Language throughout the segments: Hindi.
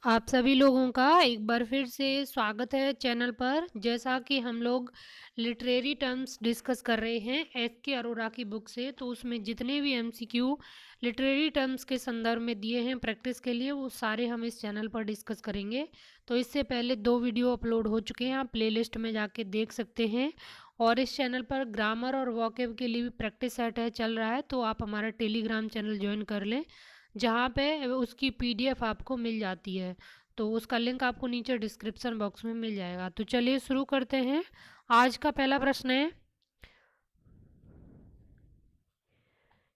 आप सभी लोगों का एक बार फिर से स्वागत है चैनल पर। जैसा कि हम लोग लिटरेरी टर्म्स डिस्कस कर रहे हैं एस के अरोरा की बुक से, तो उसमें जितने भी एमसीक्यू लिटरेरी टर्म्स के संदर्भ में दिए हैं प्रैक्टिस के लिए, वो सारे हम इस चैनल पर डिस्कस करेंगे। तो इससे पहले 2 वीडियो अपलोड हो चुके हैं, आप प्लेलिस्ट में जाके देख सकते हैं। और इस चैनल पर ग्रामर और वोकैब के लिए भी प्रैक्टिस सेट है चल रहा है, तो आप हमारा टेलीग्राम चैनल ज्वाइन कर लें, जहाँ पे उसकी पीडीएफ आपको मिल जाती है। तो उसका लिंक आपको नीचे डिस्क्रिप्शन बॉक्स में मिल जाएगा। तो चलिए शुरू करते हैं। आज का पहला प्रश्न है,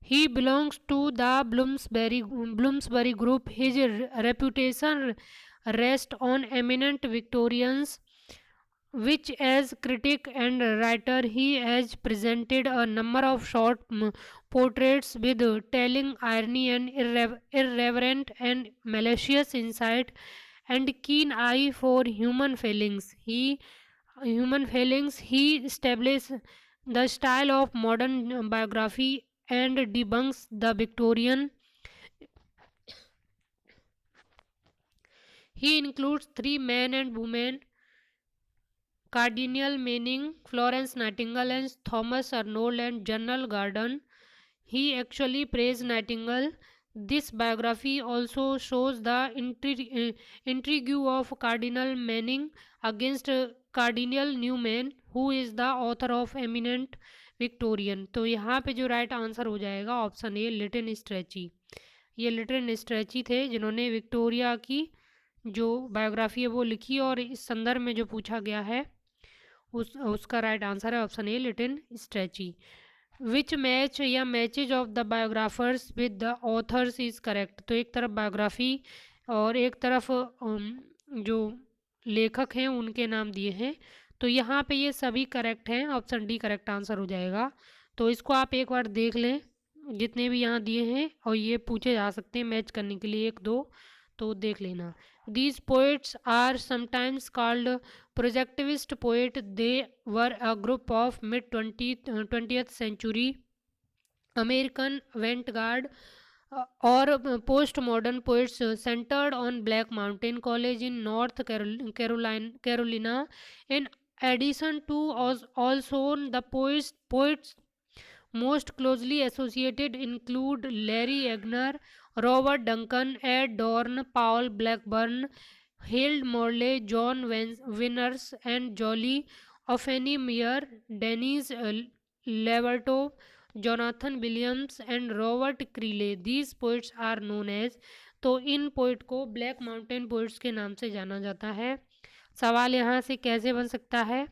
he belongs to the Bloomsbury group, his reputation rest on eminent Victorians which as critic and writer he has presented a number of short portraits with telling irony and irreverent and malicious insight and keen eye for human failings. He established the style of modern biography and debunks the Victorian. He includes three men and women: Cardinal Manning, Florence Nightingale, and Thomas Arnold, and General Gordon. He actually praised Nightingale. This biography also shows the intrigue of Cardinal Manning against Cardinal Newman, who is the author of Eminent Victorian. तो यहाँ पे जो राइट आंसर हो जाएगा ऑप्शन ए, लिटिन स्ट्रेची। ये लिटिन स्ट्रेची थे जिन्होंने विक्टोरिया की जो बायोग्राफी है वो लिखी, और इस संदर्भ में जो पूछा गया है उसका राइट आंसर है option A, Lytton Strachey. Which match या matches of the biographers with the authors is correct. तो एक तरफ बायोग्राफी और एक तरफ जो लेखक हैं उनके नाम दिए हैं, तो यहाँ पे ये सभी करेक्ट हैं, ऑप्शन डी करेक्ट आंसर हो जाएगा। तो इसको आप एक बार देख लें, जितने भी यहाँ दिए हैं, और ये पूछे जा सकते हैं मैच करने के लिए एक दो, तो देख लेना। These poets are sometimes called projectivist poet. They were a group of mid 20th century American avant-garde or postmodern poets centered on Black Mountain College in North Carolina. In addition to also the poets most closely associated include Larry Egner, Robert Duncan, Ed Dorn, Paul Blackburn, Harold Morley, John Winners, and Jolly Opheni Meyer, Dennis Levertov, Jonathan Williams, and Robert Creeley. These poets are known as, तो इन पोइट को ब्लैक माउंटेन पोइट्स के नाम से जाना जाता है। सवाल यहाँ से कैसे बन सकता है,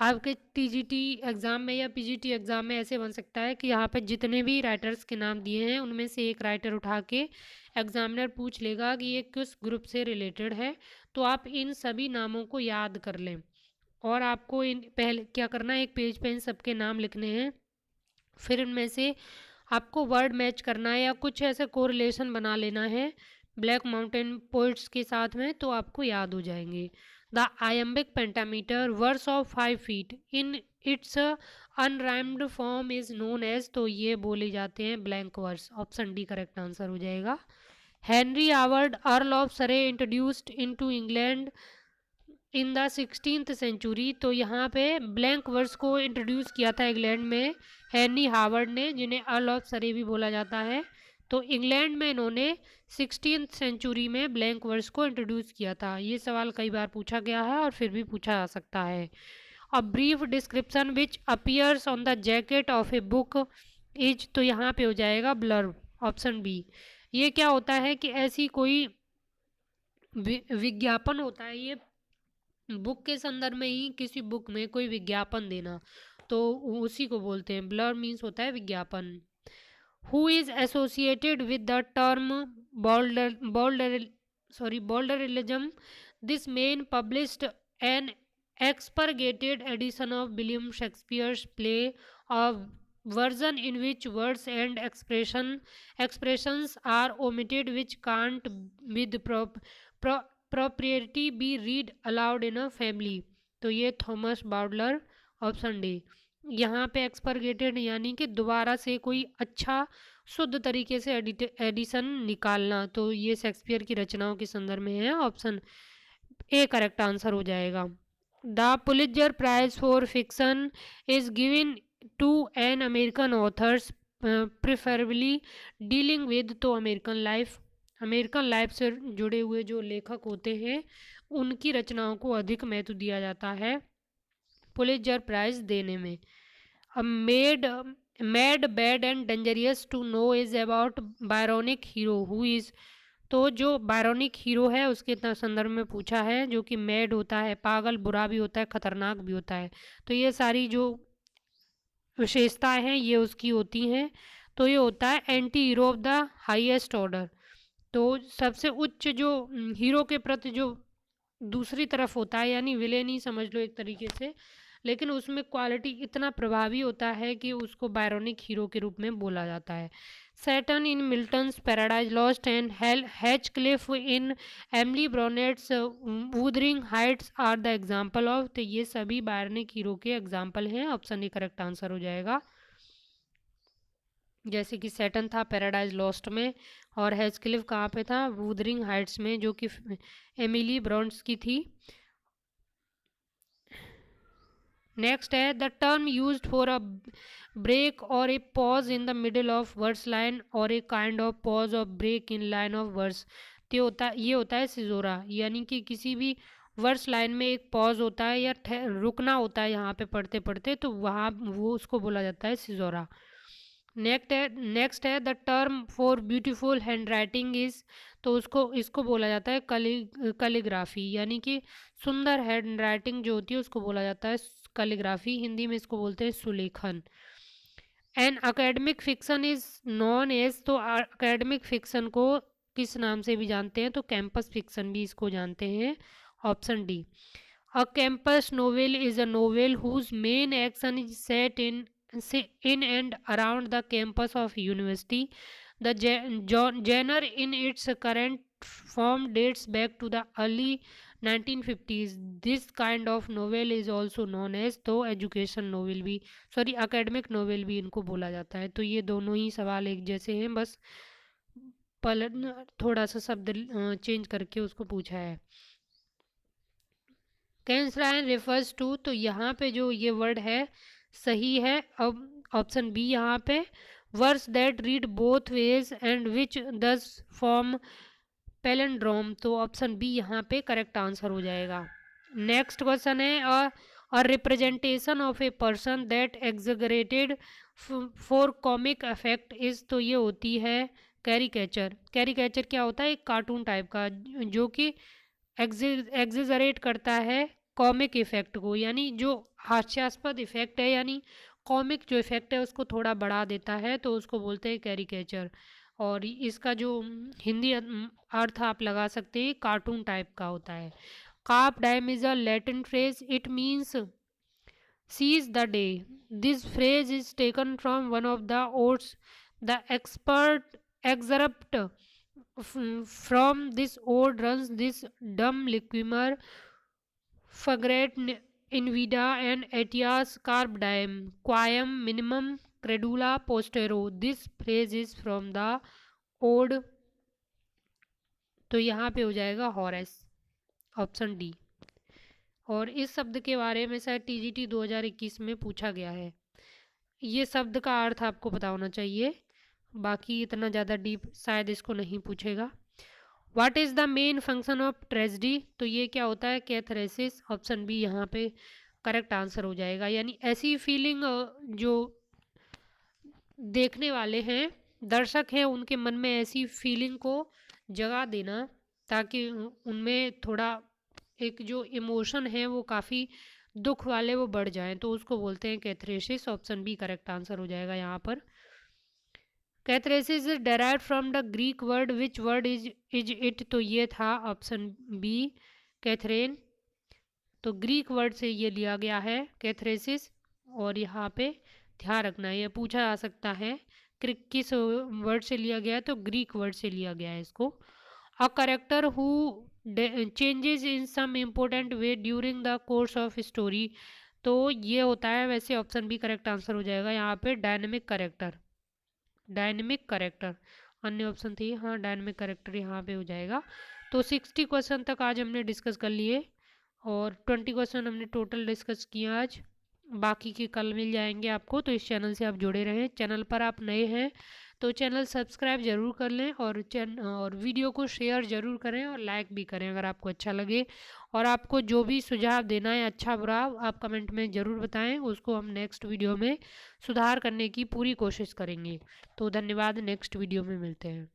आपके टीजीटी एग्ज़ाम में या पीजीटी एग्ज़ाम में ऐसे बन सकता है कि यहाँ पे जितने भी राइटर्स के नाम दिए हैं उनमें से एक राइटर उठा के एग्जामिनर पूछ लेगा कि ये किस ग्रुप से रिलेटेड है। तो आप इन सभी नामों को याद कर लें, और आपको इन पहले क्या करना है, एक पेज पे इन सबके नाम लिखने हैं, फिर इनमें से आपको वर्ड मैच करना है या कुछ ऐसे कोरिलेशन बना लेना है ब्लैक माउंटेन पोइट्स के साथ में, तो आपको याद हो जाएंगे। The iambic pentameter verse of 5 feet in its unrhymed form is known as, तो ये बोले जाते हैं blank verse. Option D correct answer हो जाएगा। Henry Howard Earl of Surrey introduced into England in the 16th century, तो यहाँ पे ब्लैंक वर्स को इंट्रोड्यूस किया था इंग्लैंड में हेनरी हावर्ड ने, जिन्हें अर्ल ऑफ सरे भी बोला जाता है। तो इंग्लैंड में इन्होंने 16th सेंचुरी में ब्लैंक वर्स को इंट्रोड्यूस किया था। ये सवाल कई बार पूछा गया है और फिर भी पूछा जा सकता है। A brief description which appears on the jacket of a book is, तो यहाँ पे हो जाएगा ब्लर्ब, ऑप्शन बी। ये क्या होता है कि ऐसी कोई विज्ञापन होता है, ये बुक के संदर्भ में ही किसी बुक में कोई विज्ञापन देना, तो उसी को बोलते हैं ब्लर, मीन्स होता है विज्ञापन। Who is associated with the term Bowdler Bowdler Bowdlerism, this man published an expurgated edition of William Shakespeare's play, a version in which words and expressions are omitted which can't with pro, propriety be read aloud in a family, तो ये थॉमस बाउडलर, ऑप्शन डी। यहाँ पे एक्सपरगेटेड यानी कि दोबारा से कोई अच्छा शुद्ध तरीके से एडिशन निकालना। तो ये शेक्सपियर की रचनाओं के संदर्भ में है, ऑप्शन ए करेक्ट आंसर हो जाएगा। The Pulitzer prize for fiction is given to an American authors preferably dealing with, तो अमेरिकन लाइफ से जुड़े हुए जो लेखक होते हैं उनकी रचनाओं को अधिक महत्व दिया जाता है पुलित्जर प्राइज देने में। A mad, bad and dangerous to know is about Byronic hero who is, तो जो बायरोनिक हीरो है उसके संदर्भ में पूछा है, जो कि मैड होता है, पागल, बुरा भी होता है, खतरनाक भी होता है। तो ये सारी जो विशेषताएं हैं ये उसकी होती हैं। तो ये होता है anti hero of the highest order. तो सबसे उच्च जो हीरो के प्रति जो दूसरी तरफ होता है, यानी विलेन ही समझ लो एक तरीके से, लेकिन उसमें क्वालिटी इतना प्रभावी होता है कि उसको बायरोनिक हीरो के रूप में बोला जाता है। Saturn in Milton's Paradise Lost and Heathcliff in Emily Bronte's Wuthering Heights are the example of, तो ये सभी बायरोनिक हीरो के एग्जाम्पल हैं। ऑप्शन ए करेक्ट आंसर हो जाएगा। जैसे कि सैटर्न था पैराडाइज लॉस्ट में, और हैचक्लिफ कहाँ पे था, वुदरिंग हाइट्स में, जो कि एमिली ब्रोन्ट्स की थी। नेक्स्ट है the term used for a break or a pause in the middle of verse line or a kind of pause or break in line of verse, तो ये होता है सिजोरा, यानी कि किसी भी वर्स लाइन में एक पॉज होता है या रुकना होता है यहाँ पे पढ़ते पढ़ते, तो वहाँ वो उसको बोला जाता है सिजोरा। नेक्स्ट है the term for beautiful hand writing is, तो इसको बोला जाता है कैलीग्राफी, यानी कि सुंदर हैंड राइटिंग जो होती है उसको बोला जाता है कैलीग्राफी, हिंदी में इसको बोलते हैं सुलेखन। An academic fiction is non age, तो अकेडमिक फिक्शन को किस नाम से भी जानते हैं, तो कैंपस फिक्शन भी इसको जानते हैं। Option D. A campus novel is a novel whose main action is set in and around the campus of university. The genre in its current form dates back to the early 1950s. This kind of novel is also known as, तो एजुकेशन नोवेल भी, सॉरी अकेडमिक नोवेल भी इनको बोला जाता है। तो ये दोनों ही सवाल एक जैसे हैं, बस थोड़ा सा शब्द चेंज करके उसको पूछा है। कैंसरायन रेफर्स टू, तो यहाँ पे जो ये वर्ड है सही है। अब ऑप्शन बी यहाँ पे, words that read both ways and which thus form palindrome, तो ऑप्शन बी यहाँ पे करेक्ट आंसर हो जाएगा। नेक्स्ट क्वेश्चन है a representation of a person that exaggerated for comic effect is, तो ये होती है कैरिकेचर। कैरिकेचर क्या होता है, एक कार्टून टाइप का जो कि एग्जेजरेट करता है कॉमिक इफेक्ट को, यानी जो हास्यास्पद इफेक्ट है, यानी कॉमिक जो इफेक्ट है उसको थोड़ा बढ़ा देता है, तो उसको बोलते हैं कैरिकेचर। और इसका जो हिंदी अर्थ आप लगा सकते हैं कार्टून टाइप का होता है। Carpe diem is a Latin phrase, it means seize the day. This phrase is taken from one of the odes. The expert excerpt from this ode runs this dumb liquimer fugret invida and etias carp diem quam minimum credula postero. This phrase is from the ode, तो यहाँ पे हो जाएगा हॉरेस, ऑप्शन डी। और इस शब्द के बारे में शायद टीजीटी 2021 में पूछा गया है। ये शब्द का अर्थ आपको पता होना चाहिए, बाकी इतना ज़्यादा डीप शायद इसको नहीं पूछेगा। What is the main function of tragedy, तो ये क्या होता है, कैथरेसिस, ऑप्शन बी यहाँ पे करेक्ट आंसर हो जाएगा। यानी ऐसी फीलिंग जो देखने वाले हैं, दर्शक हैं, उनके मन में ऐसी फीलिंग को जगा देना ताकि उनमें थोड़ा एक जो इमोशन है वो काफ़ी दुख वाले वो बढ़ जाएं, तो उसको बोलते हैं catharsis. Option B correct answer हो जाएगा यहाँ पर। Catharsis is derive from the Greek word, which word is it, तो ये था ऑप्शन बी कैथरेन, तो ग्रीक वर्ड से ये लिया गया है कैथरेसिस। और यहाँ पे ध्यान रखना ये पूछा जा सकता है किस वर्ड से लिया गया है, तो ग्रीक वर्ड से लिया गया है इसको। A character who changes in some important way during the course of story, तो ये होता है वैसे ऑप्शन बी करेक्ट आंसर हो जाएगा यहाँ पे डायनेमिक करेक्टर। डायनेमिक करेक्टर, अन्य ऑप्शन थी, हाँ डायनेमिक करेक्टर यहाँ पे हो जाएगा। तो 60 क्वेश्चन तक आज हमने डिस्कस कर लिए और 20 क्वेश्चन हमने टोटल डिस्कस किया आज। बाकी के कल मिल जाएंगे आपको, तो इस चैनल से आप जुड़े रहें। चैनल पर आप नए हैं तो चैनल सब्सक्राइब ज़रूर कर लें और वीडियो को शेयर ज़रूर करें और लाइक भी करें अगर आपको अच्छा लगे। और आपको जो भी सुझाव देना है अच्छा बुरा आप कमेंट में ज़रूर बताएं, उसको हम नेक्स्ट वीडियो में सुधार करने की पूरी कोशिश करेंगे। तो धन्यवाद, नेक्स्ट वीडियो में मिलते हैं।